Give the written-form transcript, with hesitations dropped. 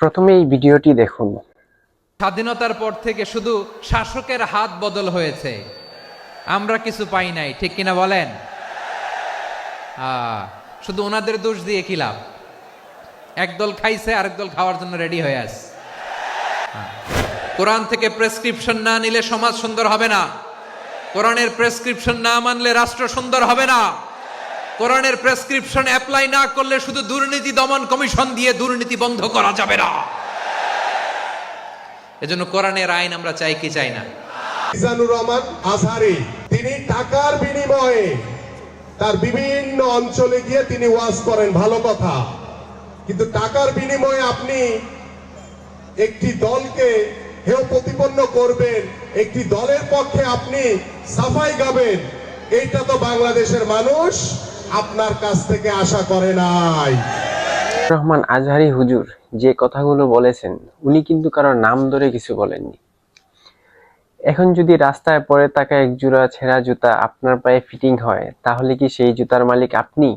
প্রথমে এই ভিডিওটি দেখুন। স্বাধীনতার পর থেকে শুধু শাসকের হাত বদল হয়েছে, আমরা কিছু পাই নাই, ঠিক কিনা বলেন? শুধু ওনাদের দোষ দিয়ে কি লাভ? একদল খাইছে, আরেক দল খাওয়ার জন্য রেডি হয়ে আছে। কোরআন থেকে প্রেসক্রিপশন না নিলে সমাজ সুন্দর হবে না। কোরআনের প্রেসক্রিপশন না মানলে রাষ্ট্র সুন্দর হবে না। কোরআনের প্রেসক্রিপশন অ্যাপ্লাই না করলে শুধু দুর্নীতি দমন কমিশন দিয়ে দুর্নীতি বন্ধ করা যাবে না। এজন্য কোরআনের আইন আমরা চাই কি চাই না? মিজানুর রহমান আজহারি তিনি টাকার বিনিময়ে তার বিভিন্ন অঞ্চলে গিয়ে তিনি ওয়াজ করেন, ভালো কথা, কিন্তু টাকার বিনিময়ে আপনি একটি দলকে হেয় প্রতিপন্ন করবেন, একটি দলের পক্ষে আপনি সাফাই গাবেন, এইটা তো বাংলাদেশের মানুষ আপনার কাছ থেকে আশা করে নাই। রহমান আজহারি হুজুর যে কথাগুলো বলেছেন, উনি কিন্তু কারোর নাম ধরে কিছু বলেননি। এখন যদি রাস্তায় পড়ে থাকা এক জোড়া ছেঁড়া জুতা আপনার পায়ে ফিটিং হয়, তাহলে কি সেই জুতার মালিক আপনি?